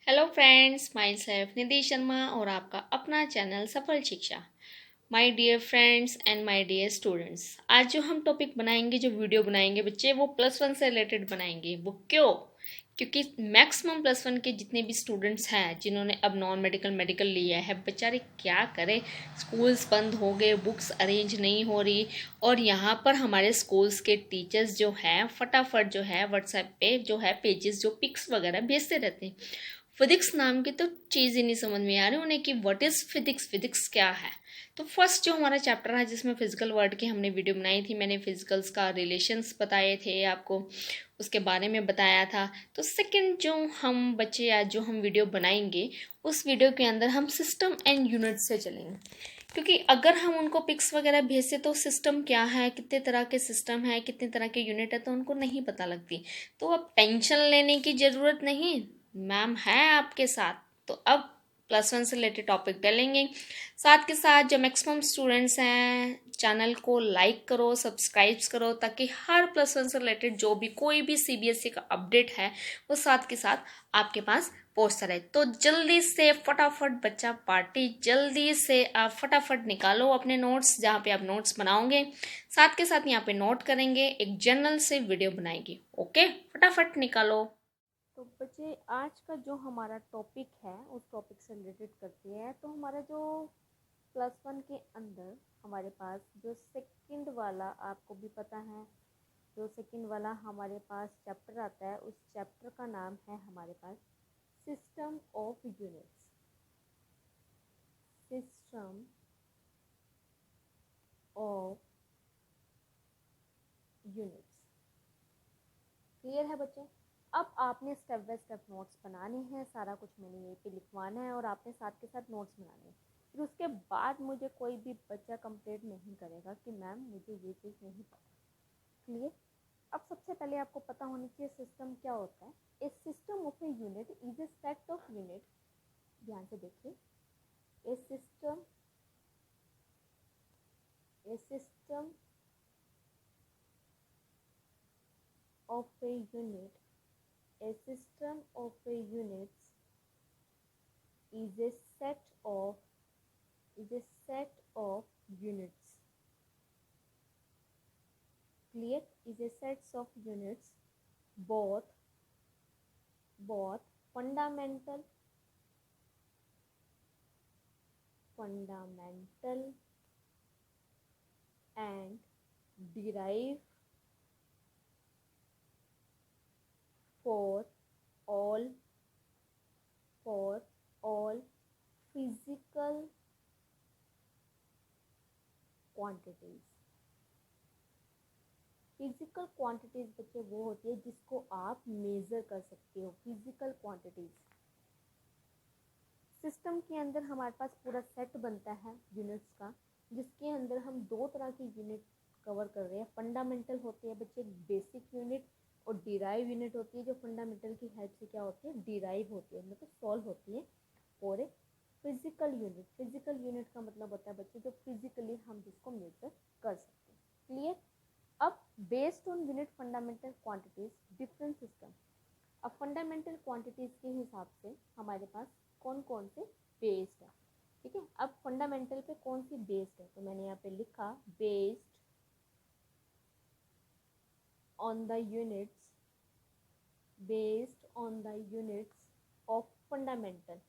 Hello friends, my self Nidhi Sharma और आपका अपना channel Safal Shiksha. My dear friends and my dear students, आज जो हम टॉपिक बनाएंगे, जो वीडियो बनाएंगे बच्चे, वो +1 से रिलेटेड बनाएंगे। वो क्यों? क्योंकि मैक्सिमम +1 के जितने भी स्टूडेंट्स हैं जिन्होंने अब नॉन मेडिकल मेडिकल लिया है, बेचारे क्या करें, स्कूल्स बंद हो गए, बुक्स अरेंज नहीं हो रही, और यहाँ पर हमारे स्कूल्स के टीचर्स जो हैं फटाफट जो है व्हाट्सएप पे जो है पेजेस जो पिक्स वगैरह भेजते रहते हैं। फिजिक्स नाम की तो चीज़ ही नहीं समझ में आ रही उन्हें कि व्हाट इज़ फिजिक्स, फिजिक्स क्या है। तो फर्स्ट जो हमारा चैप्टर है जिसमें फिजिकल वर्ड की हमने वीडियो बनाई थी, मैंने फिजिकल्स का रिलेशंस बताए थे आपको, उसके बारे में बताया था। तो सेकंड जो हम बच्चे आज जो हम वीडियो बनाएंगे, उस वीडियो के अंदर हम सिस्टम एंड यूनिट से चलेंगे। क्योंकि अगर हम उनको पिक्स वगैरह भेजते तो सिस्टम क्या है, कितने तरह के सिस्टम है, कितने तरह के यूनिट है, तो उनको नहीं पता लगती। तो अब टेंशन लेने की ज़रूरत नहीं, मैम है आपके साथ। तो अब +1 से रिलेटेड टॉपिक डालेंगे। साथ के साथ जो मैक्सिमम स्टूडेंट्स हैं, चैनल को लाइक करो, सब्सक्राइब करो, ताकि हर +1 से रिलेटेड जो भी कोई भी CBSE का अपडेट है वो साथ के साथ आपके पास पहुंचता रहे। तो जल्दी से फटाफट बच्चा पार्टी, जल्दी से आप फटाफट निकालो अपने नोट्स, जहाँ पे आप नोट्स बनाओगे साथ के साथ यहाँ पे नोट करेंगे, एक जर्नल से वीडियो बनाएंगे। ओके, फटाफट निकालो। तो बच्चे, आज का जो हमारा टॉपिक है उस टॉपिक से रिलेटेड करते हैं। तो हमारा जो +1 के अंदर हमारे पास जो सेकंड वाला, आपको भी पता है, जो सेकंड वाला हमारे पास चैप्टर आता है, उस चैप्टर का नाम है हमारे पास system of units. System of units. Clear है बच्चे? अब आपने स्टेप बाय स्टेप नोट्स बनाने हैं, सारा कुछ मैंने यहीं पे लिखवाना है और आपने साथ के साथ नोट्स बनाने हैं। फिर उसके बाद मुझे कोई भी बच्चा कंप्लेंट नहीं करेगा कि मैम मुझे ये चीज़ नहीं पता। क्लियर? अब सबसे पहले आपको पता होना चाहिए सिस्टम क्या होता है। A system of a unit is a set of unit. ध्यान से देखिए, a system of a unit, a system of a units is a set of units. Clear? Is a sets of units, both fundamental and derived for all physical quantities. Physical quantities बच्चे वो होती है जिसको आप major कर सकते हो, physical quantities. System के अंदर हमारे पास पूरा सेट बनता है यूनिट्स का, जिसके अंदर हम दो तरह की यूनिट कवर कर रहे हैं। फंडामेंटल होती है बच्चे बेसिक यूनिट, और डिराइव यूनिट होती है जो फंडामेंटल की हेल्प से क्या होती है, डिराइव होती है, मतलब सॉल्व होती है। और एक फिजिकल यूनिट, फिजिकल यूनिट का मतलब होता है बच्चे जो फिजिकली हम जिसको मेजर कर सकते हैं। क्लियर? अब based on unit fundamental quantities different system. अब फंडामेंटल क्वांटिटीज के हिसाब से हमारे पास कौन कौन से बेस्ड है, ठीक है। अब फंडामेंटल पे कौन सी बेस्ड है, तो मैंने यहाँ पे लिखा based on the units of fundamental.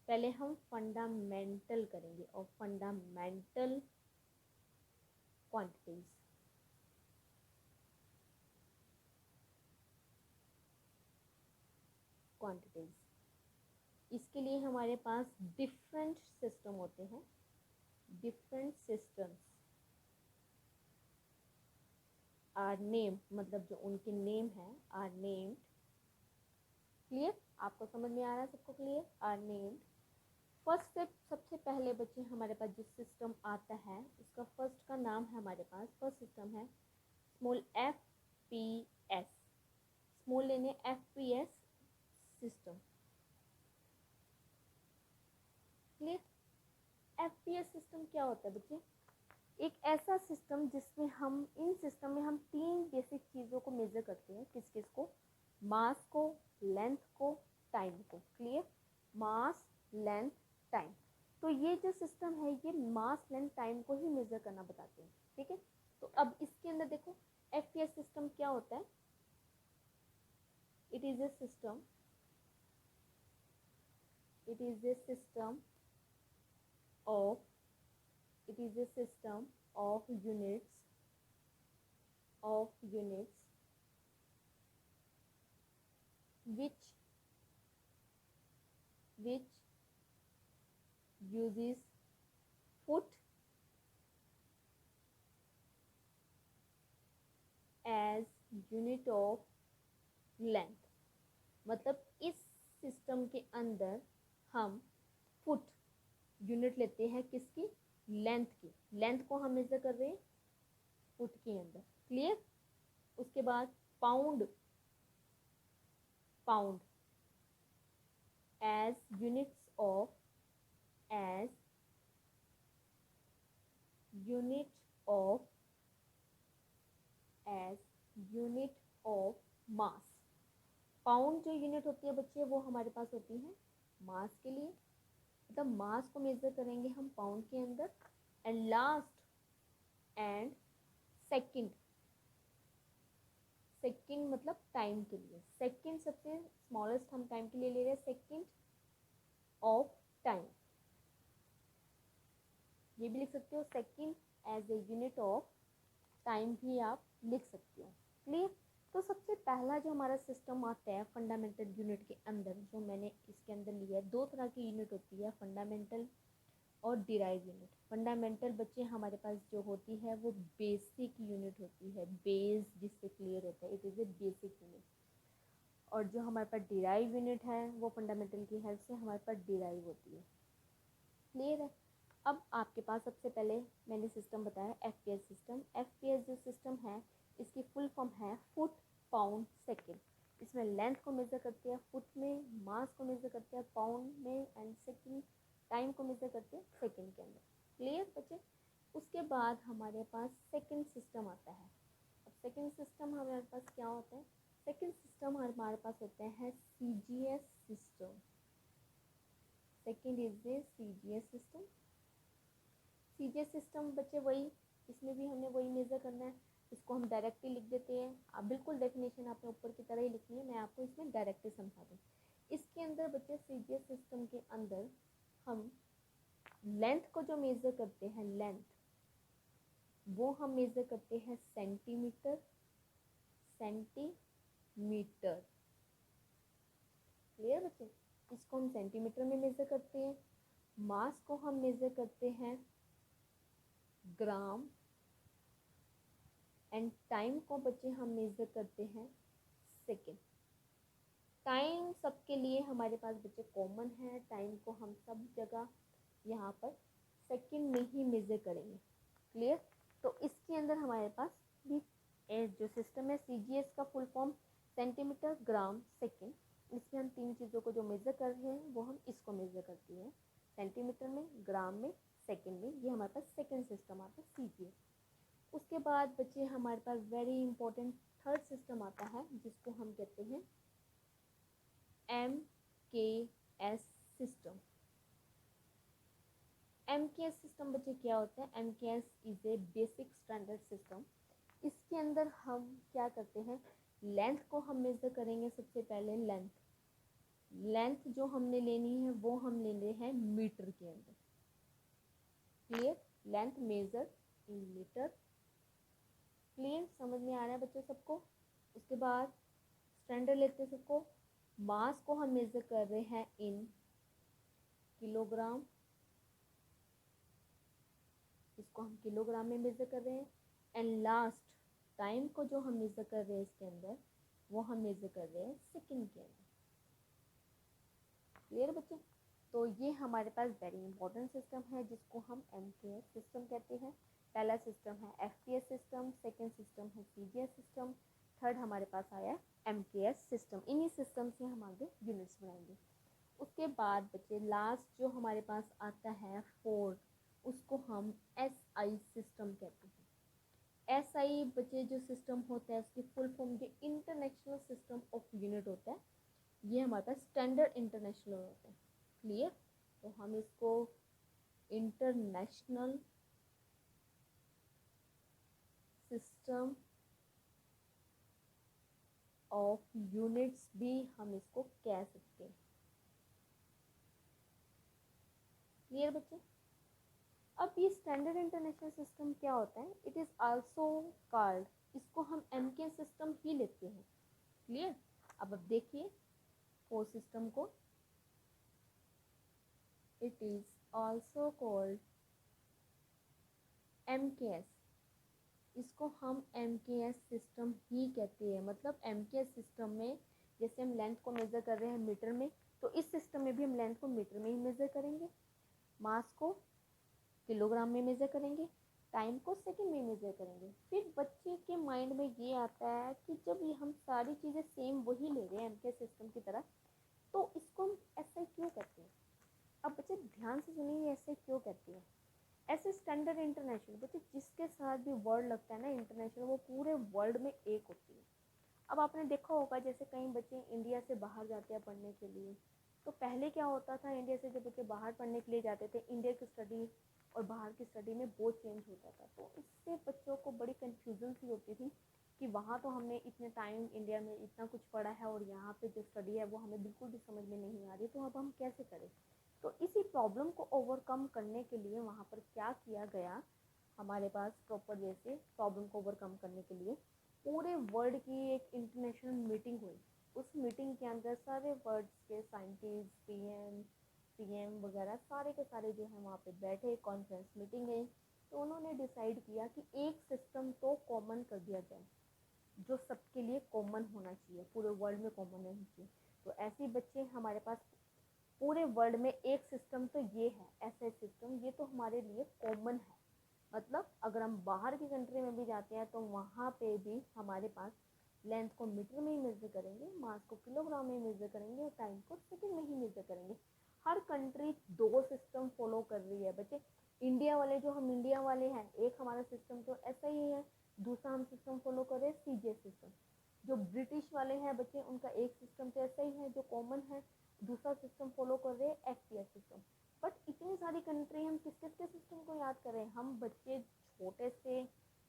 पहले हम फंडामेंटल करेंगे और फंडामेंटल क्वांटिटीज। इसके लिए हमारे पास डिफरेंट सिस्टम होते हैं, डिफरेंट सिस्टम्स आर नेम, मतलब जो उनके नेम है आर नेम्ड। क्लियर? आपको समझ में आ रहा है सबको? क्लियर? Are named. फर्स्ट से सबसे पहले बच्चे हमारे पास जो सिस्टम आता है उसका फर्स्ट का नाम है हमारे पास, फर्स्ट सिस्टम है स्मॉल FPS। स्मॉल लेने FPS system. Clear? FPS system क्या होता है बच्चे? एक ऐसा सिस्टम जिसमें हम, इन सिस्टम में हम 3 बेसिक चीज़ों को मेजर करते हैं। किस किस को? मास को, लेंथ को टाइम को। क्लियर, मास लेंथ टाइम। तो ये जो सिस्टम है ये मास लेंथ टाइम को ही मेजर करना बताते हैं। ठीक है, तो अब इसके अंदर देखो एफपीएस सिस्टम क्या होता है। It is a system, it is a system of it is a system of units which uses foot as unit of length। मतलब इस सिस्टम के अंदर हम फुट यूनिट लेते हैं किसकी, लेंथ की। लेंथ को हम मेजर कर रहे हैं फुट के अंदर। क्लियर, उसके बाद pound, pound as units of as unit of as unit of mass। Pound जो यूनिट होती है बच्चे वो हमारे पास होती है मास के लिए, मतलब मास को मेजर करेंगे हम पाउंड के अंदर। And last and second, second मतलब टाइम के लिए। सेकंड सबसे स्मॉलेस्ट हम टाइम के लिए ले रहे हैं, सेकंड ऑफ टाइम। ये भी लिख सकते हो, second as a unit of time भी आप लिख सकते हो। क्लियर, तो सबसे पहला जो हमारा सिस्टम आता है फंडामेंटल यूनिट के अंदर, जो मैंने इसके अंदर लिया है, दो तरह की यूनिट होती है, फंडामेंटल और डिराइव यूनिट। फंडामेंटल बच्चे हमारे पास जो होती है वो बेसिक यूनिट होती है, बेस जिससे क्लियर होता है, it is A basic unit. और जो हमारे पास डिराइव यूनिट है वो फंडामेंटल की हेल्प से हमारे पास डिराइव होती है। क्लियर है। अब आपके पास सबसे पहले मैंने सिस्टम बताया एफपीएस सिस्टम। एफपीएस जो सिस्टम है इसकी फुल फॉर्म है फुट पाउंड सेकेंड। इसमें लेंथ को मेजर करते हैं फुट में, मास को मेजर करते हैं पाउंड में, एंड सेकेंड टाइम को मेजर करते हैं सेकेंड के अंदर। क्लियर बच्चे, उसके बाद हमारे पास सेकेंड सिस्टम आता है। अब सेकेंड सिस्टम हमारे पास क्या होता है, सेकेंड सिस्टम हमारे पास होते हैं CGS system. Second is a CGS system. CGS system बच्चे वही, इसमें भी हमने वही मेजर करना है, इसको हम डायरेक्टली लिख देते हैं। आप बिल्कुल डेफिनेशन आपने ऊपर की तरह ही लिखनी है, मैं आपको इसमें डायरेक्टली समझा दूँ। इसके अंदर बच्चे सीजीएस सिस्टम के अंदर हम लेंथ को जो मेजर करते हैं, लेंथ वो हम मेजर करते हैं सेंटीमीटर, सेंटीमीटर। क्लियर बच्चे, इसको हम सेंटीमीटर में मेजर करते हैं। मास को हम मेजर करते हैं ग्राम, एंड टाइम को बच्चे हम मेजर करते हैं सेकेंड। टाइम सबके लिए हमारे पास बच्चे कॉमन है, टाइम को हम सब जगह यहाँ पर सेकेंड में ही मेजर करेंगे। क्लियर, तो इसके अंदर हमारे पास भी जो सिस्टम है सीजीएस का फुल फॉर्म सेंटीमीटर, ग्राम, सेकेंड। इसमें हम तीन चीज़ों को जो मेजर कर रहे हैं वो हम इसको मेजर करते हैं, सेंटीमीटर में, ग्राम में, सेकेंड में। ये हमारे पास सेकेंड सिस्टम आता है सीजीएस। उसके बाद बच्चे हमारे पास वेरी इंपॉर्टेंट थर्ड सिस्टम आता है जिसको हम कहते हैं एमकेएस सिस्टम। एमकेएस सिस्टम बच्चे क्या होता है, MKS is a basic standard system. इसके अंदर हम क्या करते हैं, लेंथ को हम मेजर करेंगे। सबसे पहले लेंथ, लेंथ जो हमने लेनी है वो हम ले रहे हैं मीटर के अंदर। Clear, length measure in metre. Clear, समझ में आ रहा है बच्चों सबको। उसके बाद स्टैंडर्ड लेते हैं सबको। मास को हम मेजर कर रहे हैं इन किलोग्राम, इसको हम किलोग्राम में मेजर कर रहे हैं। एंड लास्ट टाइम को जो हम मेजर कर रहे हैं इसके अंदर वो हम मेजर कर रहे हैं सेकंड के अंदर। क्लियर बच्चे, तो ये हमारे पास वेरी इंपॉर्टेंट सिस्टम है जिसको हम एमकेएस सिस्टम कहते हैं। पहला सिस्टम है एफपीएस सिस्टम, सेकेंड सिस्टम है सीजीएस सिस्टम, थर्ड हमारे पास आया एमकेएस सिस्टम। इन्हीं सिस्टम से हम आगे यूनिट्स बनाएंगे। उसके बाद बच्चे लास्ट जो हमारे पास आता है फोर्थ, उसको हम एसआई सिस्टम कहते हैं। एसआई बच्चे जो सिस्टम होता है उसकी फुल फॉर्म जो इंटरनेशनल सिस्टम ऑफ यूनिट होता है, ये हमारे पास स्टैंडर्ड इंटरनेशनल होते हैं। क्लियर? तो हम इसको इंटरनेशनल सिस्टम ऑफ यूनिट्स भी हम इसको कह सकते हैं। क्लियर बच्चे? अब ये स्टैंडर्ड इंटरनेशनल सिस्टम क्या होता है? इट इज़ आल्सो कॉल्ड, इसको हम एमके सिस्टम ही लेते हैं। क्लियर? अब देखिए फोर सिस्टम को, it is also called MKS, इसको हम एमकेएस सिस्टम ही कहते हैं। मतलब एमकेएस सिस्टम में जैसे हम लेंथ को मेज़र कर रहे हैं मीटर में, तो इस सिस्टम में भी हम लेंथ को मीटर में ही मेज़र करेंगे, मास को किलोग्राम में मेज़र करेंगे, टाइम को सेकंड में मेज़र करेंगे। फिर बच्चे के माइंड में ये आता है कि जब ये हम सारी चीज़ें सेम वही ले रहे हैं एमकेएस सिस्टम की तरह, तो इसको हम ऐसा क्यों करते हैं? अब बच्चे ध्यान से सुनिए ऐसे क्यों कहते हैं। ऐसे स्टैंडर्ड इंटरनेशनल बच्चे जिसके साथ भी वर्ड लगता है ना इंटरनेशनल, वो पूरे वर्ल्ड में एक होती है। अब आपने देखा होगा जैसे कई बच्चे इंडिया से बाहर जाते हैं पढ़ने के लिए, तो पहले क्या होता था, इंडिया से जब बच्चे बाहर पढ़ने के लिए जाते थे, इंडिया की स्टडी और बाहर की स्टडी में बहुत चेंज होता था। तो इससे बच्चों को बड़ी कन्फ्यूज़न सी होती थी कि वहाँ तो हमने इतने टाइम इंडिया में इतना कुछ पढ़ा है और यहाँ पे जो स्टडी है वो हमें बिल्कुल भी समझ में नहीं आ रही, तो अब हम कैसे करें? तो इसी प्रॉब्लम को ओवरकम करने के लिए वहाँ पर क्या किया गया, हमारे पास प्रॉपर वे से प्रॉब्लम को ओवरकम करने के लिए पूरे वर्ल्ड की एक इंटरनेशनल मीटिंग हुई। उस मीटिंग के अंदर सारे वर्ल्ड के साइंटिस्ट, पीएम वगैरह सारे के सारे जो है वहाँ पे बैठे, कॉन्फ्रेंस मीटिंग गई। तो उन्होंने डिसाइड किया कि एक सिस्टम तो कॉमन कर दिया जाए, जो सबके लिए कॉमन होना चाहिए, पूरे वर्ल्ड में कॉमन होना चाहिए। तो ऐसे बच्चे हमारे पास पूरे वर्ल्ड में एक सिस्टम तो ये है, ऐसा सिस्टम ये तो हमारे लिए कॉमन है। मतलब अगर हम बाहर की कंट्री में भी जाते हैं तो वहाँ पे भी हमारे पास लेंथ को मीटर में ही मेजर करेंगे, मास को किलोग्राम में मेजर करेंगे और टाइम को सेकंड में ही मेजर करेंगे। हर कंट्री दो सिस्टम फॉलो कर रही है बच्चे। इंडिया वाले जो हम इंडिया वाले हैं, एक हमारा सिस्टम तो ऐसा ही है, दूसरा हम सिस्टम फॉलो कर रहे हैं सीजे सिस्टम। जो ब्रिटिश वाले हैं बच्चे, उनका एक सिस्टम तो ऐसा ही है जो कॉमन है, दूसरा सिस्टम फॉलो कर रहे हैं एफटीएस सिस्टम। बट इतनी सारी कंट्री हम किस किस के सिस्टम को याद करें? हम बच्चे छोटे से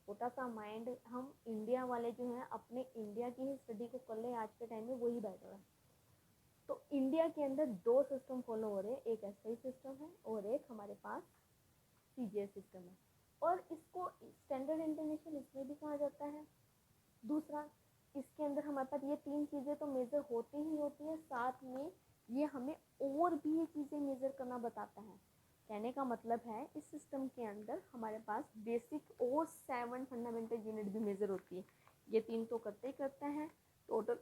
छोटा सा माइंड, हम इंडिया वाले जो हैं अपने इंडिया की ही स्टडी को कर ले आज के टाइम में, वही बेटर है। तो इंडिया के अंदर दो सिस्टम फॉलो हो रहे हैं, एक एसआई सिस्टम है और एक हमारे पास सीजीएस सिस्टम है। और इसको स्टैंडर्ड इंटरनेशनल इसलिए भी कहा जाता है। दूसरा, इसके अंदर हमारे पास ये तीन चीज़ें तो मेजर होती ही होती है, साथ में ये हमें और भी ये चीज़ें मेजर करना बताता है। कहने का मतलब है इस सिस्टम के अंदर हमारे पास बेसिक और 7 फंडामेंटल यूनिट भी मेजर होती है। ये तीन तो करते ही करते हैं, टोटल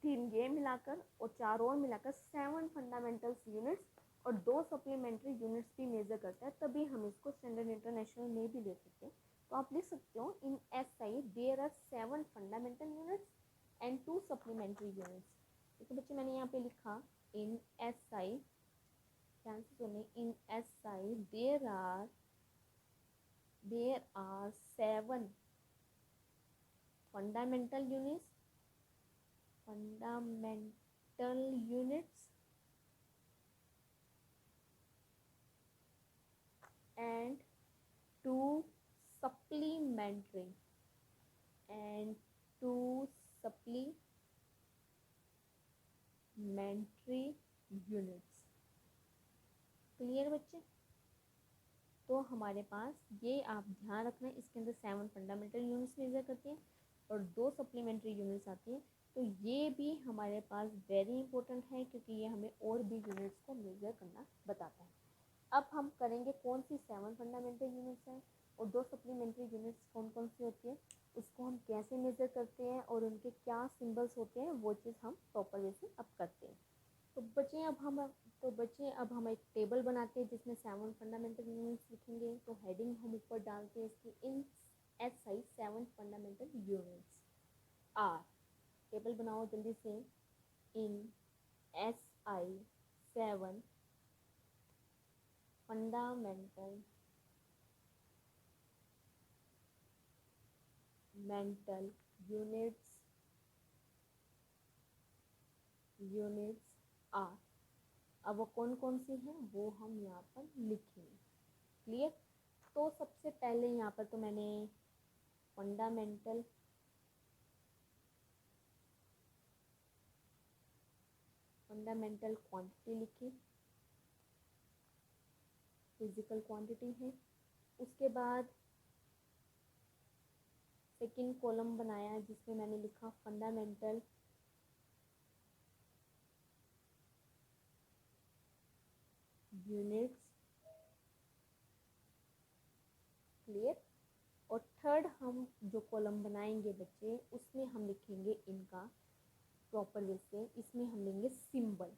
तीन ये मिलाकर और चार और मिलाकर 7 फंडामेंटल यूनिट्स और दो सप्लीमेंट्री यूनिट्स भी मेजर करता है, तभी हम इसको स्टैंडर्ड इंटरनेशनल में भी ले सकते हैं। तो आप लिख सकते हो in SI there are 7 fundamental units and 2 supplementary units. देखो बच्चे मैंने यहाँ पे लिखा इन एसआई, ध्यान से सुने, in SI there are 7 fundamental units and two supplementary and two supplementary units। Clear बच्चे? तो हमारे पास ये आप ध्यान रखना, इसके अंदर 7 फंडामेंटल यूनिट्स मेजर करती हैं और 2 सप्लीमेंट्री यूनिट्स आती हैं। तो ये भी हमारे पास वेरी इंपॉर्टेंट है क्योंकि ये हमें और भी यूनिट्स को मेजर करना बताता है। अब हम करेंगे कौन सी 7 फंडामेंटल यूनिट्स हैं और 2 सप्लीमेंट्री यूनिट्स कौन कौन सी होती है, उसको हम कैसे मेज़र करते हैं और उनके क्या सिंबल्स होते हैं, वो चीज़ हम प्रॉपर वे से अब करते हैं। तो बच्चे अब हम एक टेबल बनाते हैं जिसमें 7 फंडामेंटल यूनिट्स लिखेंगे। तो हेडिंग हम ऊपर डालते हैं इसकी, in SI 7 fundamental units are. Table बनाओ जल्दी से। In SI 7 fundamental mental units units are. अब वो कौन कौन सी हैं वो हम यहाँ पर लिखेंगे। क्लियर। तो सबसे पहले यहाँ पर तो मैंने फंडामेंटल क्वांटिटी लिखी, फिजिकल क्वांटिटी है। उसके बाद सेकेंड कॉलम बनाया जिसमें मैंने लिखा फंडामेंटल यूनिट्स। क्लियर। और थर्ड हम जो कॉलम बनाएंगे बच्चे उसमें हम लिखेंगे इनका प्रॉपर वे से, इसमें हम लेंगे सिंबल।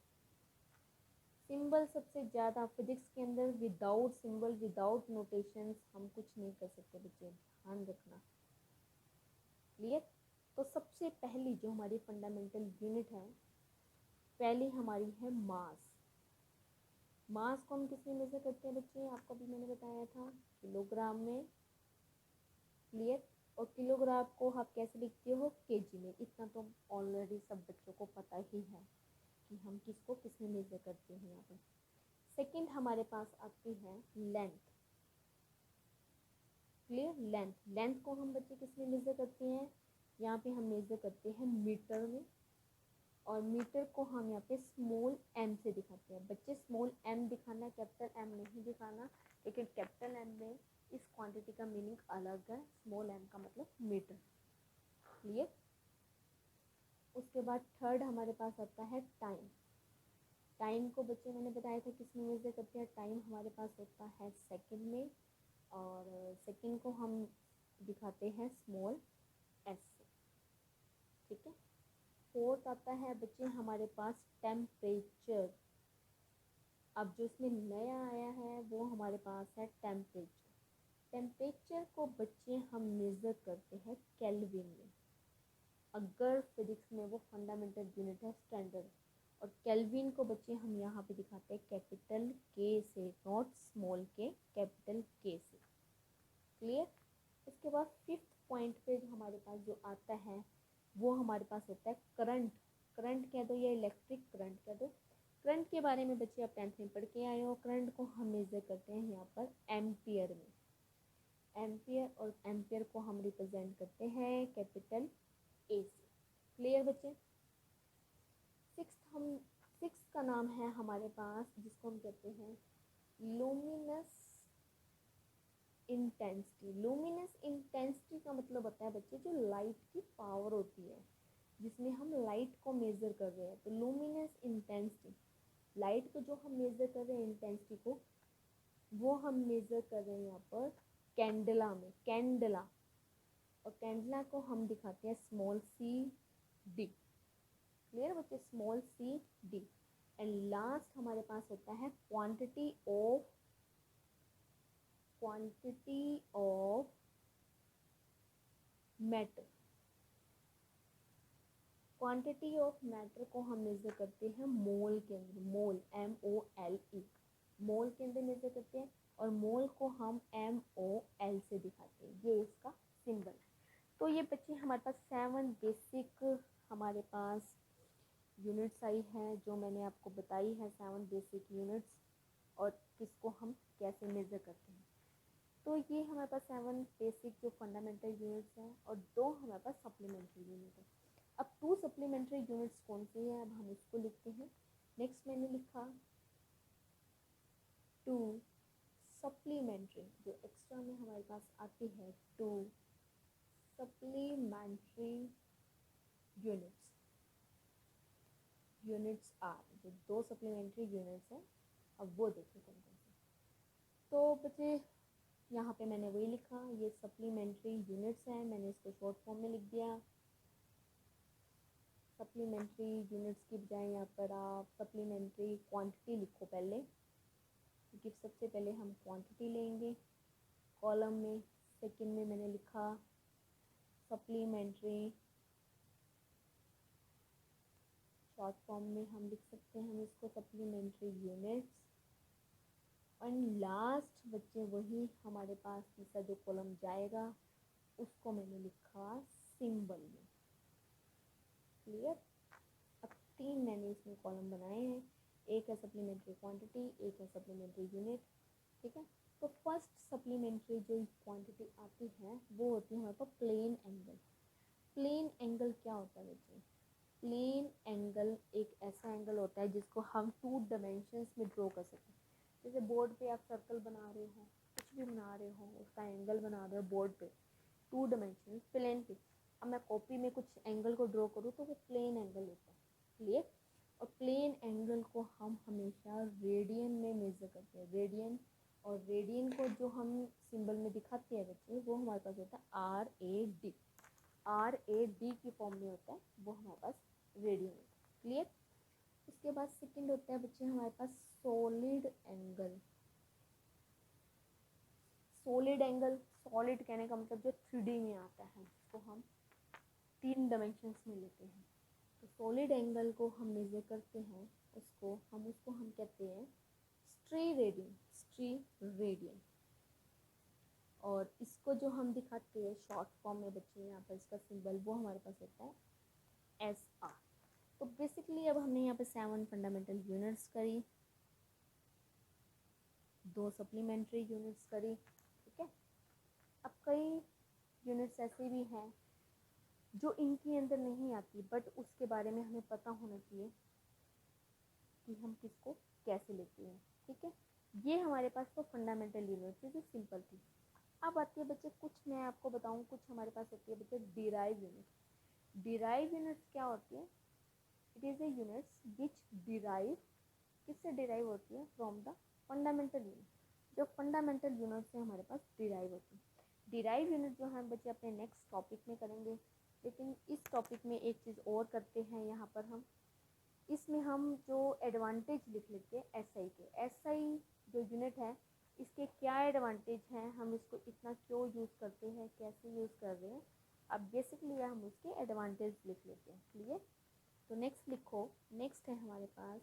सिंबल सबसे ज़्यादा फिजिक्स के अंदर विदाउट सिंबल विदाउट नोटेशंस हम कुछ नहीं कर सकते बच्चे, ध्यान रखना। क्लियर। तो सबसे पहली जो हमारी फंडामेंटल यूनिट है, पहली हमारी है मास। मास को हम किस में मेजर करते हैं बच्चे, आपको भी मैंने बताया था किलोग्राम में। क्लियर। और किलोग्राम को आप कैसे लिखते हो, केजी में। इतना तो ऑलरेडी सब बच्चों को पता ही है कि हम किसको किस में मेजर करते हैं यहाँ पर। सेकंड हमारे पास आती है लेंथ। क्लियर। लेंथ को हम बच्चे किस में मेजर करते हैं, यहाँ पे हम मेजर करते हैं मीटर में। और मीटर को हम यहाँ पे स्मॉल एम से दिखाते हैं बच्चे। स्मॉल एम दिखाना, कैपिटल एम नहीं दिखाना, लेकिन कैपिटल एम में इस क्वांटिटी का मीनिंग अलग है। स्मॉल एम का मतलब मीटर। क्लियर। उसके बाद थर्ड हमारे पास आता है टाइम। टाइम को बच्चे मैंने बताया था किस में मेजर करते हैं, टाइम हमारे पास होता है सेकंड में। और सेकंड को हम दिखाते हैं स्मॉल एस से। ठीक है। फोर्थ आता है बच्चे हमारे पास टेम्परेचर। अब जो इसमें नया आया है वो हमारे पास है टेम्परेचर। टेम्परेचर को बच्चे हम मेज़र करते हैं केल्विन में। अगर फिजिक्स में वो फंडामेंटल यूनिट है स्टैंडर्ड। और केल्विन को बच्चे हम यहाँ पे दिखाते हैं कैपिटल के से, नॉट स्मॉल के, कैपिटल के से। क्लियर। उसके बाद फिफ्थ पॉइंट पे जो हमारे पास जो आता है वो हमारे पास होता है करंट। करंट कह दो या इलेक्ट्रिक करंट कह दो। करंट के बारे में बच्चे आप 10th में पढ़ के आए हो। करंट को हम मेजर करते हैं यहाँ पर एम्पियर में। एम्पियर, और एम्पियर को हम रिप्रेजेंट करते हैं कैपिटल ए से। क्लियर बच्चे। सिक्स का नाम है हमारे पास जिसको हम कहते हैं लूमिनस इंटेंसिटी। लूमिनस इंटेंसिटी का मतलब होता है बच्चे जो लाइट की पावर होती है, जिसमें हम लाइट को मेज़र कर रहे हैं। तो लूमिनस इंटेंसिटी, लाइट को जो हम मेज़र कर रहे हैं इंटेंसिटी को, वो हम मेज़र कर रहे हैं यहाँ पर कैंडला में। कैंडला, और कैंडला को हम दिखाते हैं स्मॉल सी डी। क्लियर बच्चे, small c d. And last हमारे पास होता है quantity of matter. Quantity of matter को हम मेजर करते हैं मोल के अंदर। मोल, MOLE, मोल के अंदर मेजर करते हैं। और मोल को हम MOL से दिखाते हैं। ये इसका सिंबल है। तो ये बच्चे हमारे पास 7 बेसिक हमारे पास यूनिट्स आई है जो मैंने आपको बताई है, 7 बेसिक यूनिट्स, और किसको हम कैसे मेजर करते हैं। तो ये हमारे पास 7 बेसिक जो फंडामेंटल यूनिट्स हैं, और 2 हमारे पास सप्लीमेंट्री यूनिट है। अब 2 सप्लीमेंट्री यूनिट्स कौन सी है, अब हम इसको लिखते हैं। नेक्स्ट मैंने लिखा 2 सप्लीमेंट्री, जो एक्स्ट्रा में हमारे पास आती है 2 सप्लीमेंट्री यूनिट्स आर, जो 2 सप्लीमेंट्री यूनिट्स हैं। अब वो देखिए कौन कौन से। तो बच्चे यहाँ पे मैंने वही लिखा, ये सप्लीमेंट्री यूनिट्स हैं, मैंने इसको शॉर्ट फॉर्म में लिख दिया। सप्लीमेंट्री यूनिट्स की बजाय यहाँ पर आप सप्लीमेंट्री क्वांटिटी लिखो पहले, क्योंकि सबसे पहले हम क्वांटिटी लेंगे कॉलम में। सेकंड में मैंने लिखा सप्लीमेंट्री, शॉर्ट फॉर्म में हम लिख सकते हैं हम इसको सप्लीमेंट्री यूनिट्स। और लास्ट बच्चे वही हमारे पास तीसरा जो कॉलम जाएगा उसको मैंने लिखा सिंबल में। क्लियर। अब तीन मैंने इसमें कॉलम बनाए हैं, एक है सप्लीमेंट्री क्वांटिटी, एक है सप्लीमेंट्री यूनिट, ठीक है। तो फर्स्ट सप्लीमेंट्री जो क्वांटिटी आती है वो होती है हमारे पास प्लेन एंगल। प्लेन एंगल क्या होता है बच्चे? प्लेन एंगल एक ऐसा एंगल होता है जिसको हम 2 डायमेंशंस में ड्रॉ कर सकते हैं। जैसे बोर्ड पे आप सर्कल बना रहे हो, कुछ भी बना रहे हो, उसका एंगल बना रहे हो बोर्ड पे 2 डायमेंशन प्लेन पे। अब मैं कॉपी में कुछ एंगल को ड्रॉ करूँ तो वो प्लेन एंगल होता है, क्लियर। और प्लेन एंगल को हम हमेशा रेडियन में मेजर करते हैं, रेडियन। और रेडियन को जो हम सिंबल में दिखाते हैं बच्चे, वो हमारे पास होता है RAD। RAD की फॉर्म में होता है, वो हमारे पास रेडियन होता है, क्लियर। उसके बाद सेकंड होता है बच्चे हमारे पास solid angle. Solid angle, solid कहने का मतलब जो 3D में आता है, जिसको हम 3 डायमेंशंस में लेते हैं। तो सॉलिड एंगल को हम मेजर करते हैं, उसको हम कहते हैं स्ट्री रेडियन, स्ट्री रेडियन। और इसको जो हम दिखाते हैं शॉर्ट फॉर्म में बच्चे, यहाँ पर इसका सिंबल वो हमारे पास होता है SR। तो बेसिकली अब हमने यहाँ पे 7 फंडामेंटल यूनिट्स करी, 2 सप्लीमेंट्री यूनिट्स करी, ठीक है। अब कई यूनिट्स ऐसे भी हैं जो इनके अंदर नहीं आती, बट उसके बारे में हमें पता होना चाहिए कि हम किसको कैसे लेते हैं, ठीक है। ये हमारे पास तो फंडामेंटल यूनिट थी जो सिंपल थी। अब आती है बच्चे कुछ मैं आपको बताऊं, कुछ हमारे पास होती है बच्चे डिराइव यूनिट। डिराइव यूनिट्स क्या होती है? It is a units which derive, किससे डिराइव होती है? From the fundamental unit. जो फंडामेंटल यूनिट से हमारे पास डिराइव होती है। डिराइव यूनिट जो है बच्चे अपने नेक्स्ट टॉपिक में करेंगे, लेकिन इस टॉपिक में एक चीज़ और करते हैं यहाँ पर हम, इसमें हम जो एडवांटेज लिख लेते हैं एसआई के। एसआई जो यूनिट है इसके क्या एडवांटेज हैं, हम इसको इतना क्यों यूज़ करते हैं, कैसे यूज़ कर रहे हैं, अब बेसिकली हम उसके एडवांटेज लिख लेते हैं, क्लियर। तो नेक्स्ट लिखो, नेक्स्ट है हमारे पास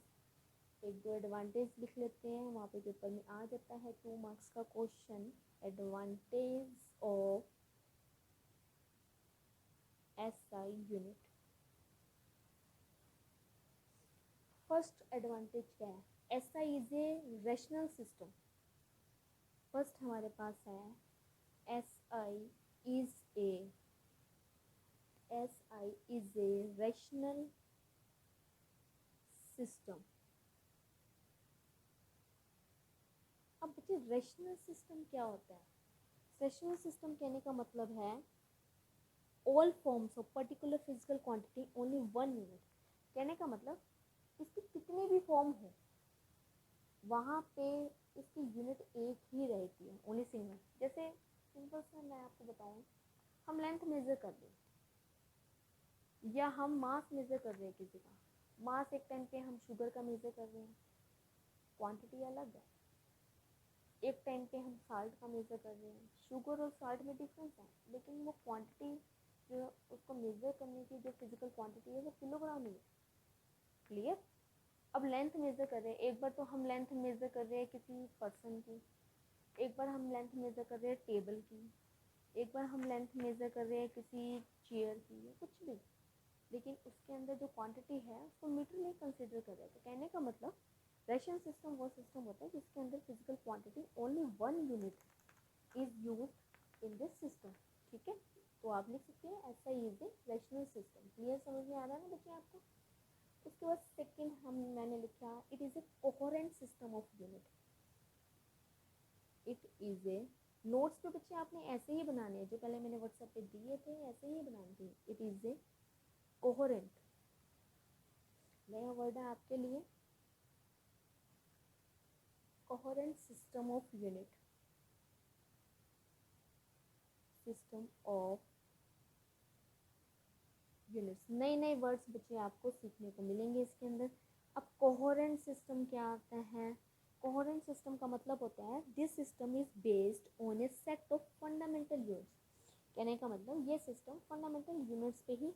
एक दो एडवांटेज लिख लेते हैं, वहाँ पे पेपर में आ जाता है 2 मार्क्स का question, advantage of SI unit. First advantage क्या है? SI is a rational system. First हमारे पास है SI is a, SI is a rational system. अब बच्चे रैशनल सिस्टम क्या होता है? रैशनल सिस्टम कहने का मतलब है all forms of particular physical quantity only 1 unit. कहने का मतलब इसकी कितनी भी फॉर्म हो वहाँ पे इसकी यूनिट एक ही रहती है, ओनली सिंगल। जैसे सिंपल से मैं आपको बताऊँ, हम लेंथ मेजर कर रहे हैं या हम मास मेजर कर रहे हैं किसी का, मास एक टाइम पे हम शुगर का मेजर कर रहे हैं, क्वांटिटी अलग है। एक टाइम पे हम साल्ट का मेजर कर रहे हैं, शुगर और साल्ट में डिफरेंस है, लेकिन वो क्वांटिटी जो उसको मेजर करने की जो फिजिकल क्वांटिटी है वो किलोग्राम में है, क्लियर। अब लेंथ मेजर कर रहे हैं, एक बार तो हम लेंथ मेजर कर रहे हैं किसी पर्सन की, एक बार हम लेंथ मेजर कर रहे हैं टेबल की, एक बार हम लेंथ मेजर कर रहे हैं किसी चेयर की, कुछ भी, लेकिन उसके अंदर जो क्वांटिटी है उसको मीटर में कंसिडर कर रहे हैं। तो कहने का मतलब रैशनल सिस्टम वो सिस्टम होता है जिसके अंदर physical quantity only 1 unit is used in this system, ठीक है। तो आप लिख सकते हैं ऐसा is a rational system. Clear, समझ में आ रहा है ना बच्चे आपको? उसके बाद सेकंड हम मैंने लिखा it is A coherent system of unit. It is A, notes पे बच्चे आपने ऐसे ही बनाने हैं जो पहले मैंने व्हाट्सएप पे दिए थे, ऐसे ही बनाने थे। इट इज़ ए कोहेरेंट, नया वर्ड है आपके लिए, coherent system of unit, system of units. नए नए वर्ड्स बच्चे आपको सीखने को मिलेंगे इसके अंदर। अब कोहेरेंट सिस्टम क्या आता है? कोहेरेंट सिस्टम का मतलब होता है this system is based on A set of fundamental units. कहने का मतलब ये सिस्टम फंडामेंटल यूनिट्स पे ही,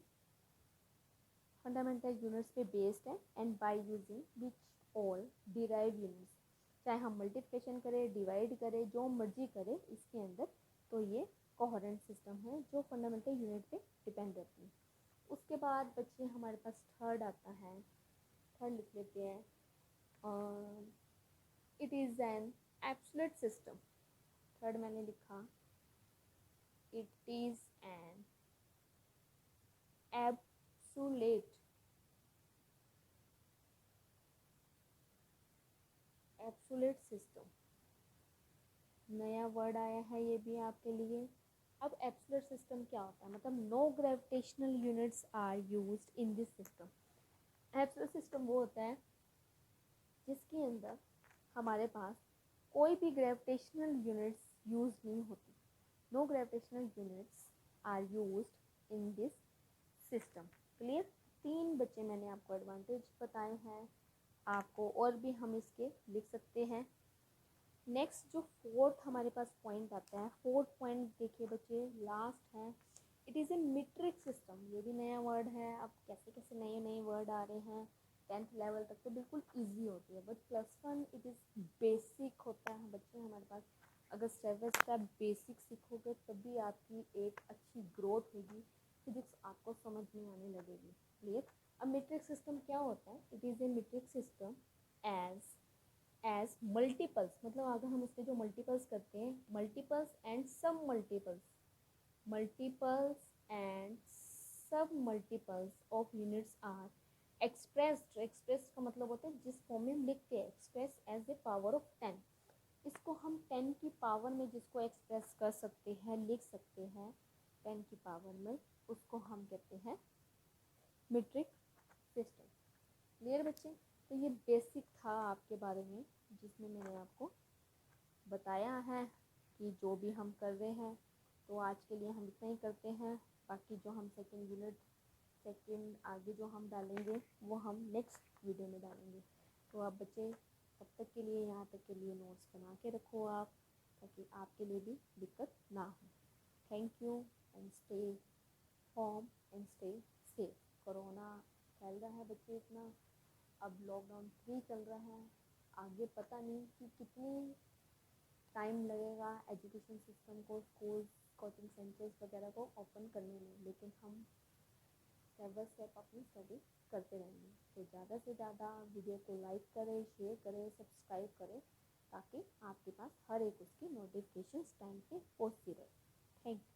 फंडामेंटल यूनिट्स पे बेस्ड है, and by using which all derive units. चाहे हम मल्टीप्लिकेशन करें, डिवाइड करें, जो मर्जी करें इसके अंदर, तो ये कोहेरेंट सिस्टम है जो फंडामेंटल यूनिट पे डिपेंड रहती है। उसके बाद बच्चे हमारे पास थर्ड आता है थर्ड लिख लेते हैं, it is an absolute system. Third मैंने लिखा it is an absolute system. नया वर्ड आया है ये भी आपके लिए। अब एब्सोल्यूट सिस्टम क्या होता है, मतलब no gravitational units are used in this system. Absolute system वो होता है जिसके अंदर हमारे पास कोई भी ग्रेविटेशनल यूनिट्स यूज नहीं होती। No gravitational units are used in this system. Clear? तीन बच्चे मैंने आपको एडवांटेज बताए हैं, आपको और भी हम इसके लिख सकते हैं। नेक्स्ट जो फोर्थ हमारे पास पॉइंट आता है, फोर्थ पॉइंट देखिए बच्चे, लास्ट है, it is a metric system. ये भी नया वर्ड है। अब कैसे कैसे नए नए वर्ड आ रहे हैं, 10th लेवल तक तो बिल्कुल इजी होती है, बट +1 इट इज़ बेसिक होता है बच्चे हमारे पास। अगर स्टेप बाय स्टेप बेसिक सीखोगे तभी आपकी एक अच्छी ग्रोथ होगी, फिजिक्स आपको समझ में आने लगेगी। क्लियर? अब मीट्रिक सिस्टम क्या होता है? It is a metric system as multiples, मतलब अगर हम उसके जो मल्टीपल्स करते हैं, multiples and submultiples, multiples and submultiples of units are expressed. Express का मतलब होता है जिस फॉर्म में हम लिखते हैं, express as a power of 10। इसको हम 10 की पावर में जिसको एक्सप्रेस कर सकते हैं, लिख सकते हैं 10 की पावर में, उसको हम कहते हैं मीट्रिक सिस्टम। क्लियर बच्चे? तो ये बेसिक था आपके बारे में, जिसमें मैंने आपको बताया है कि जो भी हम कर रहे हैं, तो आज के लिए हम इतना ही करते हैं। बाकी जो हम सेकंड यूनिट, सेकंड आगे जो हम डालेंगे वो हम नेक्स्ट वीडियो में डालेंगे। तो आप बच्चे तब तक के लिए, यहाँ तक के लिए नोट्स बना के रखो आप, ताकि आपके लिए भी दिक्कत ना हो। Thank you and stay home and stay safe. Corona फैल रहा है बच्चे इतना, अब लॉकडाउन 3 चल रहा है, आगे पता नहीं कि कितनी टाइम लगेगा एजुकेशन सिस्टम को, स्कूल, कोचिंग सेंटर्स वगैरह को ओपन करने में, लेकिन हम स्टेप बाय स्टेप अपनी स्टडी करते रहेंगे। तो ज़्यादा से ज़्यादा वीडियो को लाइक करें, शेयर करें, सब्सक्राइब करें, ताकि आपके पास हर एक उसकी नोटिफिकेशन टाइम पे पहुँचती रहे। Thank you.